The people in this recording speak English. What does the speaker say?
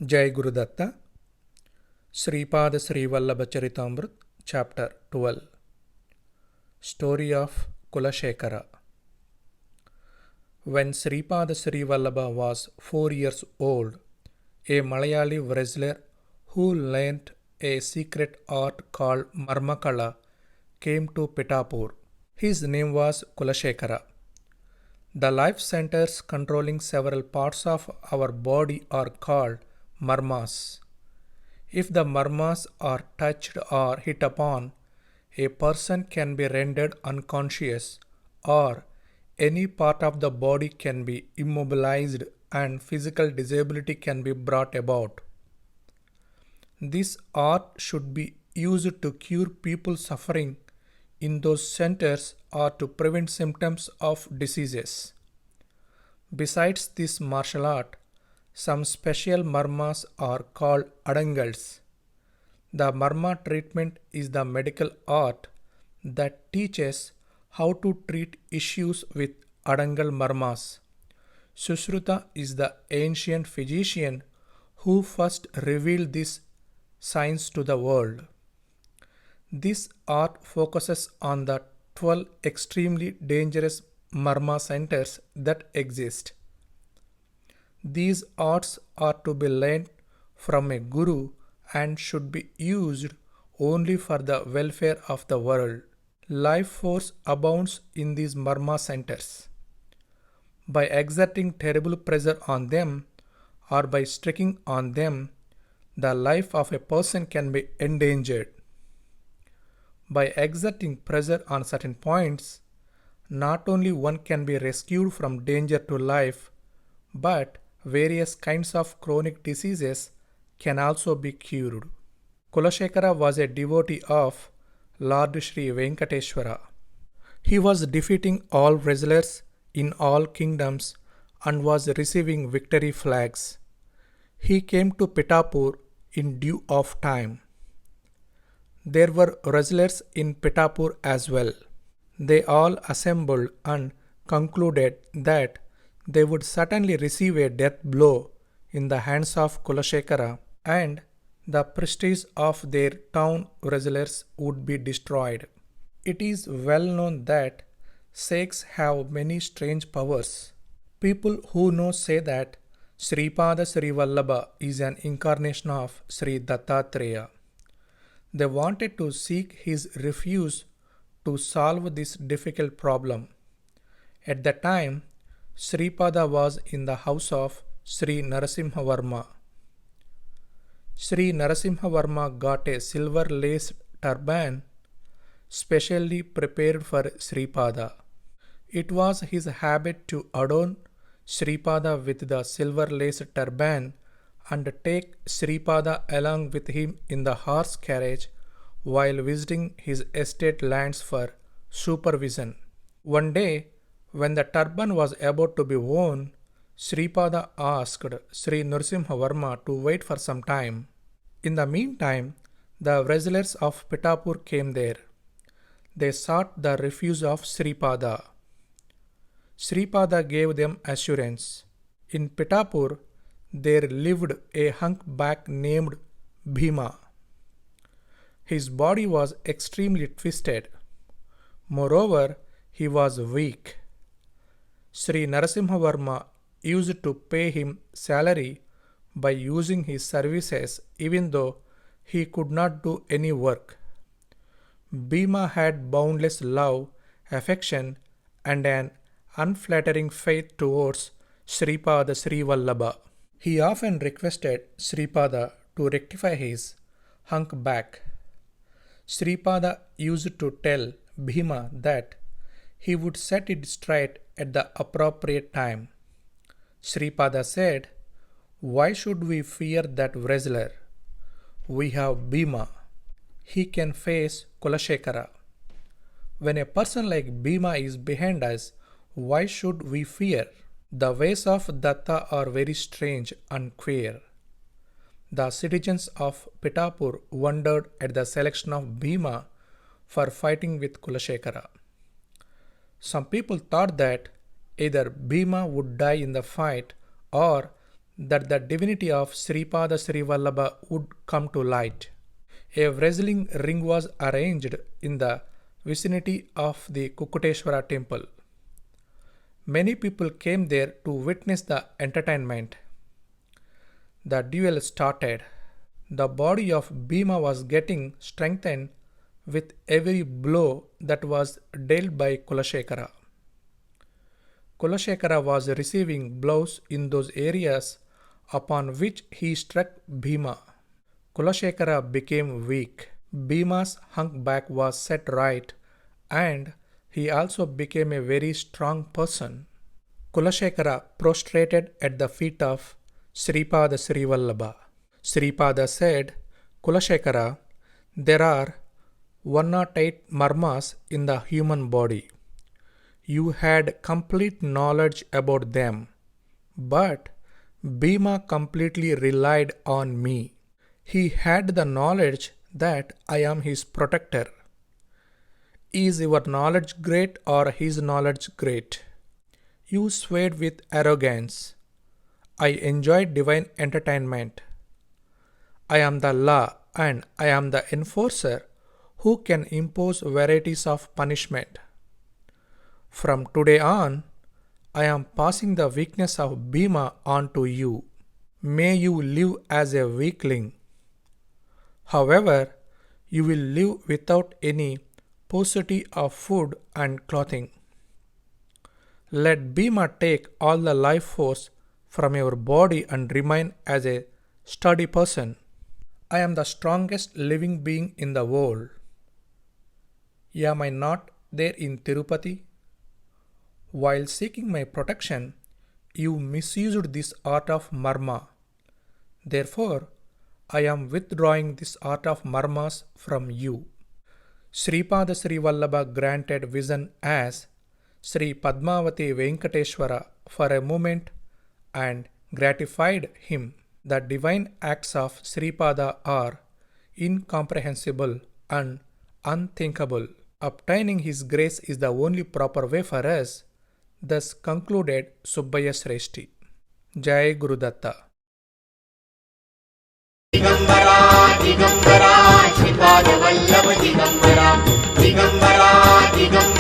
Jai Guru Datta, Sripada Srivallabha Charitamrutam, Chapter 12. Story of Kulasekhara. When Sripada Srivallabha was 4 years old, a Malayali wrestler who learnt a secret art called Marmakala came to Pitapur. His name was Kulasekhara. The life centers controlling several parts of our body are called marmas. If the marmas are touched or hit upon, a person can be rendered unconscious, or any part of the body can be immobilized and physical disability can be brought about. This art should be used to cure people suffering in those centers or to prevent symptoms of diseases. Besides this martial art, some special marmas are called adangals. The marma treatment is the medical art that teaches how to treat issues with adangal marmas. Sushruta is the ancient physician who first revealed this science to the world. This art focuses on the 12 extremely dangerous marma centers that exist. These arts are to be learned from a guru and should be used only for the welfare of the world. Life force abounds in these marma centers. By exerting terrible pressure on them or by striking on them, the life of a person can be endangered. By exerting pressure on certain points, not only one can be rescued from danger to life, but various kinds of chronic diseases can also be cured. Kulasekhara was a devotee of Lord Sri Venkateshwara. He was defeating all wrestlers in all kingdoms and was receiving victory flags. He came to Pitapur in due of time. There were wrestlers in Pitapur as well. They all assembled and concluded that they would certainly receive a death blow in the hands of Kulasekhara and the prestige of their town wrestlers would be destroyed. It is well known that Sikhs have many strange powers. People who know say that Sripada Srivallabha is an incarnation of Sri Dattatreya. They wanted to seek his refuge to solve this difficult problem. At the time, Sripada was in the house of Sri Narasimhavarma. Sri Narasimhavarma got a silver lace turban specially prepared for Sripada. It was his habit to adorn Sripada with the silver lace turban and take Sripada along with him in the horse carriage while visiting his estate lands for supervision. One day, when the turban was about to be worn, Sripada asked Sri Narasimhavarma to wait for some time. In the meantime, the wrestlers of Pitapur came there. They sought the refuge of Sripada. Sripada gave them assurance. In Pitapur, there lived a humpback named Bhima. His body was extremely twisted. Moreover, he was weak. Sri Narasimhavarma used to pay him salary by using his services even though he could not do any work. Bhima had boundless love, affection, and an unflattering faith towards Sripada Srivallabha. He often requested Sripada to rectify his humpback. Sripada used to tell Bhima that he would set it straight at the appropriate time. Sripada said, "Why should we fear that wrestler? We have Bhima. He can face Kulasekhara. When a person like Bhima is behind us, why should we fear?" The ways of Datta are very strange and queer. The citizens of Pitapur wondered at the selection of Bhima for fighting with Kulasekhara. Some people thought that either Bhima would die in the fight or that the divinity of Sripada Srivallabha would come to light. A wrestling ring was arranged in the vicinity of the Kukuteshwara temple. Many people came there to witness the entertainment. The duel started. The body of Bhima was getting strengthened with every blow that was dealt by Kulasekhara. Kulasekhara was receiving blows in those areas upon which he struck Bhima. Kulasekhara became weak. Bhima's hung back was set right, and he also became a very strong person. Kulasekhara prostrated at the feet of Sripada Srivallabha. Sripada said, Kulasekhara, there are 108 marmas in the human body. You had complete knowledge about them, but Bhima completely relied on me. He had the knowledge that I am his protector. Is your knowledge great or his knowledge great? You swayed with arrogance. I enjoyed divine entertainment. I am the law and I am the enforcer who can impose varieties of punishment. From today on, I am passing the weakness of Bhima on to you. May you live as a weakling. However, you will live without any paucity of food and clothing. Let Bhima take all the life force from your body and remain as a sturdy person. I am the strongest living being in the world. Am I not there in Tirupati? While seeking my protection, you misused this art of marma. Therefore, I am withdrawing this art of marmas from you. Sripada Srivallabha granted vision as Sri Padmavati Venkateshwara for a moment and gratified him. The divine acts of Sripada are incomprehensible and unthinkable. Obtaining his grace is the only proper way for us. Thus concluded Subbaya Sreshti. Jai Guru Datta. Digambara Digambara Shripad Vallabh Digambara Digambara Digambara